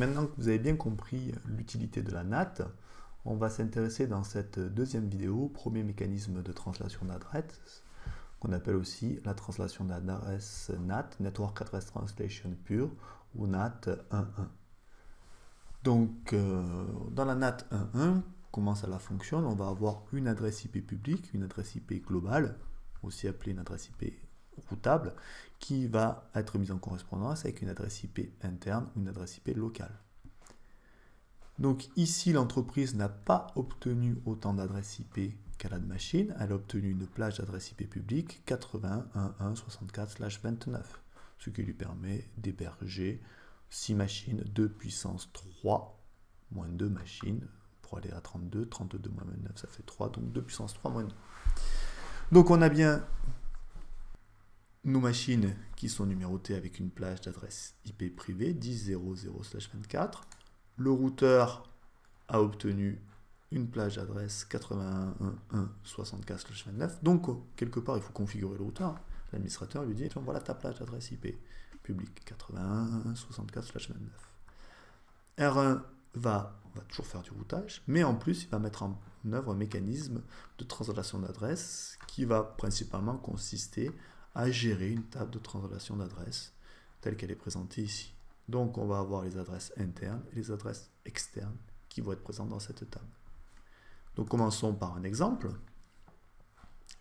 Maintenant que vous avez bien compris l'utilité de la NAT, on va s'intéresser dans cette deuxième vidéo au premier mécanisme de translation d'adresse, qu'on appelle aussi la translation d'adresse NAT, Network Address Translation pure, ou NAT 1.1. Donc, dans la NAT 1.1, comment ça fonctionne? On va avoir une adresse IP publique, une adresse IP globale, aussi appelée une adresse IP routable, qui va être mise en correspondance avec une adresse IP interne ou une adresse IP locale. Donc ici, l'entreprise n'a pas obtenu autant d'adresses IP qu'elle a de machines. Elle a obtenu une plage d'adresse IP publique 80.1.1.64/29, ce qui lui permet d'héberger 6 machines de puissance 3, moins 2 machines, pour aller à 32, 32 moins 29, ça fait 3, donc 2 puissance 3 moins 2. Donc on a bien nos machines qui sont numérotées avec une plage d'adresse IP privée 10.0.0/24. Le routeur a obtenu une plage d'adresse 81.1.64/29. Donc, quelque part, il faut configurer le routeur. L'administrateur lui dit, voilà ta plage d'adresse IP publique 81.1.64/29. R1 on va toujours faire du routage, mais en plus, il va mettre en œuvre un mécanisme de translation d'adresse qui va principalement consister à gérer une table de translation d'adresse telle qu'elle est présentée ici. Donc on va avoir les adresses internes et les adresses externes qui vont être présentes dans cette table. Donc commençons par un exemple.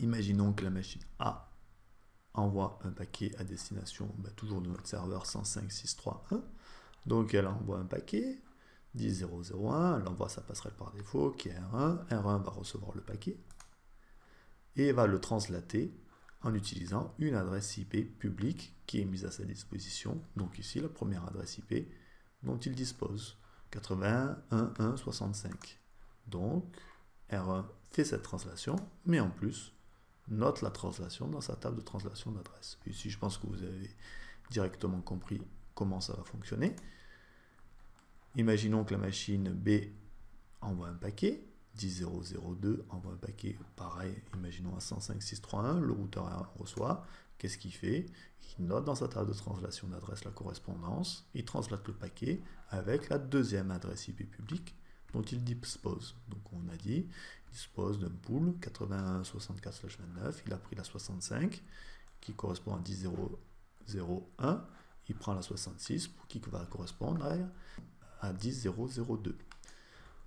Imaginons que la machine A envoie un paquet à destination toujours de notre serveur 105.6.3.1. Donc elle envoie un paquet 10.0.0.1, elle envoie sa passerelle par défaut qui est R1. R1 va recevoir le paquet et va le translater en utilisant une adresse IP publique qui est mise à sa disposition. Donc ici, la première adresse IP dont il dispose, 81.1.1.65. Donc, R1 fait cette translation, mais en plus, note la translation dans sa table de translation d'adresse. Ici, je pense que vous avez directement compris comment ça va fonctionner. Imaginons que la machine B envoie un paquet. 10.0.0.2 envoie un paquet pareil, imaginons à 105.6.3.1, le routeur reçoit, qu'est-ce qu'il fait? Il note dans sa table de translation d'adresse la correspondance, il translate le paquet avec la deuxième adresse IP publique dont il dispose. Donc on a dit, il dispose d'un pool 81.64/29, il a pris la 65 qui correspond à 10.0.0.1, il prend la 66 qui va correspondre à 10.0.0.2.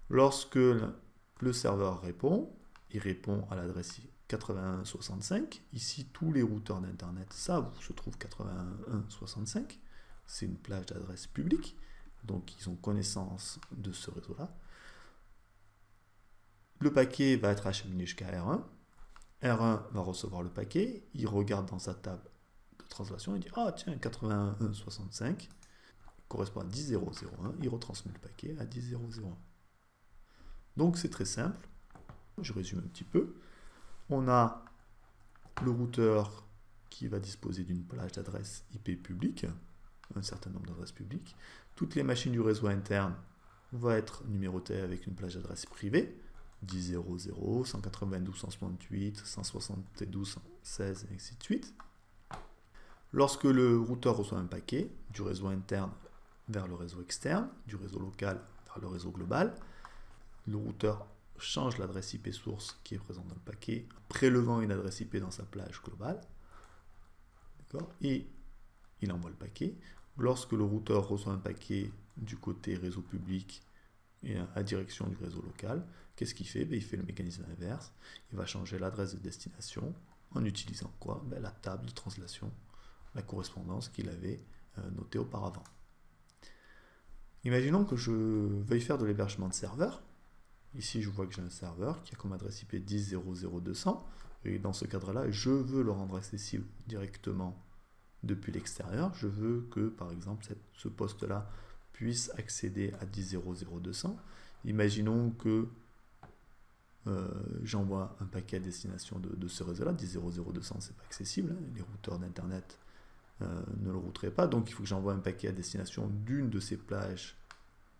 Lorsque le serveur répond, il répond à l'adresse 81.65. Ici, tous les routeurs d'Internet savent où se trouve 81.1.65. C'est une plage d'adresse publique, donc ils ont connaissance de ce réseau-là. Le paquet va être acheminé jusqu'à R1. R1 va recevoir le paquet, il regarde dans sa table de translation, il dit « Ah tiens, 81.1.65 correspond à 10.0.0.1. » Il retransmet le paquet à 10.0.0.1. Donc c'est très simple, je résume un petit peu. On a le routeur qui va disposer d'une plage d'adresses IP publique, un certain nombre d'adresses publiques. Toutes les machines du réseau interne vont être numérotées avec une plage d'adresse privée, 10.0.0, 192.168, 172.16, et ainsi de suite. Lorsque le routeur reçoit un paquet du réseau interne vers le réseau externe, du réseau local vers le réseau global, le routeur change l'adresse IP source qui est présente dans le paquet, prélevant une adresse IP dans sa plage globale. Et il envoie le paquet. Lorsque le routeur reçoit un paquet du côté réseau public et à direction du réseau local, qu'est-ce qu'il fait? Il fait le mécanisme inverse. Il va changer l'adresse de destination en utilisant quoi? La table de translation, la correspondance qu'il avait notée auparavant. Imaginons que je veuille faire de l'hébergement de serveur. Ici, je vois que j'ai un serveur qui a comme adresse IP 10.0.0.200. Et dans ce cadre-là, je veux le rendre accessible directement depuis l'extérieur. Je veux que, par exemple, ce poste-là puisse accéder à 10.0.0.200. Imaginons que j'envoie un paquet à destination de ce réseau-là. 10.0.0.200, ce n'est pas accessible. Les routeurs d'Internet ne le routeraient pas. Donc, il faut que j'envoie un paquet à destination d'une de ces plages,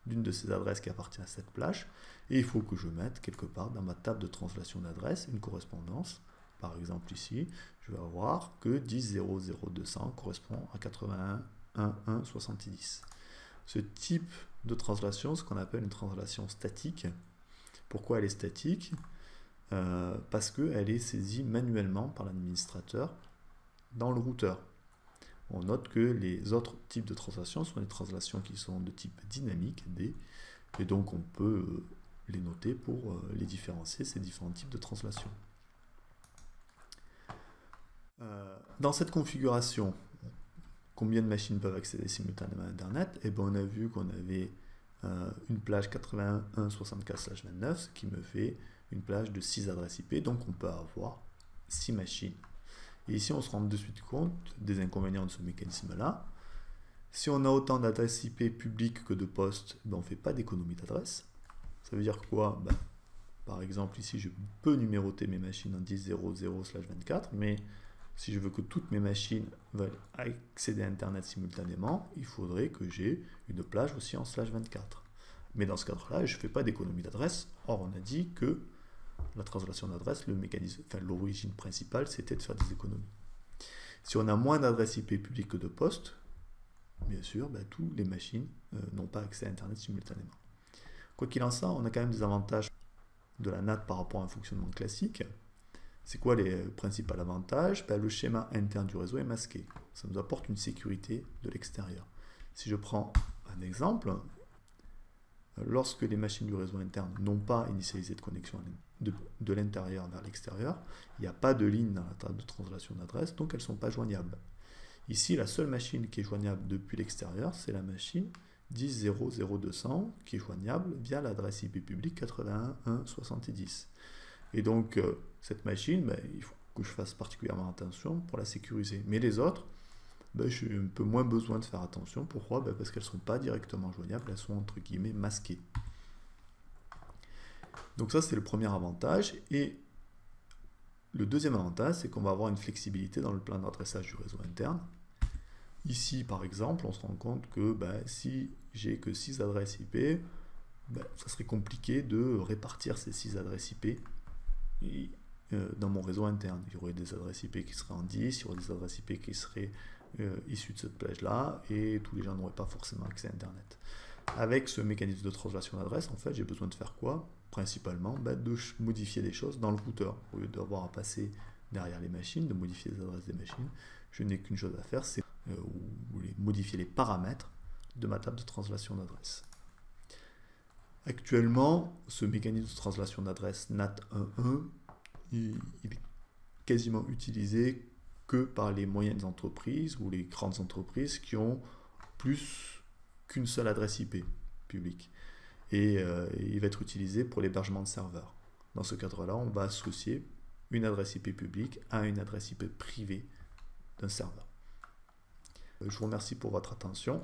d'une de ces adresses qui appartient à cette plage, et il faut que je mette quelque part dans ma table de translation d'adresse une correspondance. Par exemple ici, je vais avoir que 10.0.0.200 correspond à 81.1.1.70. Ce type de translation, ce qu'on appelle une translation statique. Pourquoi elle est statique? Parce qu'elle est saisie manuellement par l'administrateur dans le routeur. On note que les autres types de translations sont des translations qui sont de type dynamique, D, et donc on peut les noter pour les différencier, ces différents types de translations. Dans cette configuration, combien de machines peuvent accéder simultanément à Internet? Eh bien, on a vu qu'on avait une plage 81.64/29, ce qui me fait une plage de 6 adresses IP, donc on peut avoir 6 machines. Et ici, on se rend de suite compte des inconvénients de ce mécanisme-là. Si on a autant d'adresses IP publiques que de postes, ben on ne fait pas d'économie d'adresse. Ça veut dire quoi? Ben, par exemple, ici, je peux numéroter mes machines en 10.0.0/24, mais si je veux que toutes mes machines veulent accéder à Internet simultanément, il faudrait que j'ai une plage aussi en /24. Mais dans ce cadre-là, je ne fais pas d'économie d'adresse. Or, on a dit que la translation d'adresse, le mécanisme, l'origine principale, c'était de faire des économies. Si on a moins d'adresses IP publiques que de postes, bien sûr, ben, toutes les machines n'ont pas accès à Internet simultanément. Quoi qu'il en soit, on a quand même des avantages de la NAT par rapport à un fonctionnement classique. C'est quoi les principaux avantages? Ben, le schéma interne du réseau est masqué. Ça nous apporte une sécurité de l'extérieur. Si je prends un exemple, lorsque les machines du réseau interne n'ont pas initialisé de connexion de l'intérieur vers l'extérieur, il n'y a pas de ligne dans la table de translation d'adresse, donc elles ne sont pas joignables. Ici, la seule machine qui est joignable depuis l'extérieur, c'est la machine 10.0.0.200 qui est joignable via l'adresse IP publique 81.1.70. Et donc, cette machine, ben, il faut que je fasse particulièrement attention pour la sécuriser. Mais les autres, ben, j'ai un peu moins besoin de faire attention. Pourquoi? Ben, parce qu'elles ne sont pas directement joignables, elles sont entre guillemets masquées. Donc ça, c'est le premier avantage. Et le deuxième avantage, c'est qu'on va avoir une flexibilité dans le plan d'adressage du réseau interne. Ici, par exemple, on se rend compte que ben, si j'ai que 6 adresses IP, ben, ça serait compliqué de répartir ces 6 adresses IP dans mon réseau interne. Il y aurait des adresses IP qui seraient en 10, il y aurait des adresses IP qui seraient issues de cette plage-là, et tous les gens n'auraient pas forcément accès à Internet. Avec ce mécanisme de translation d'adresse, en fait, j'ai besoin de faire quoi? Principalement, ben, de modifier des choses dans le routeur. Au lieu d'avoir à passer derrière les machines, de modifier les adresses des machines, je n'ai qu'une chose à faire, c'est modifier les paramètres de ma table de translation d'adresse. Actuellement, ce mécanisme de translation d'adresse NAT1.1, il est quasiment utilisé que par les moyennes entreprises ou les grandes entreprises qui ont plus qu'une seule adresse IP publique. Et il va être utilisé pour l'hébergement de serveurs. Dans ce cadre-là, on va associer une adresse IP publique à une adresse IP privée d'un serveur. Je vous remercie pour votre attention.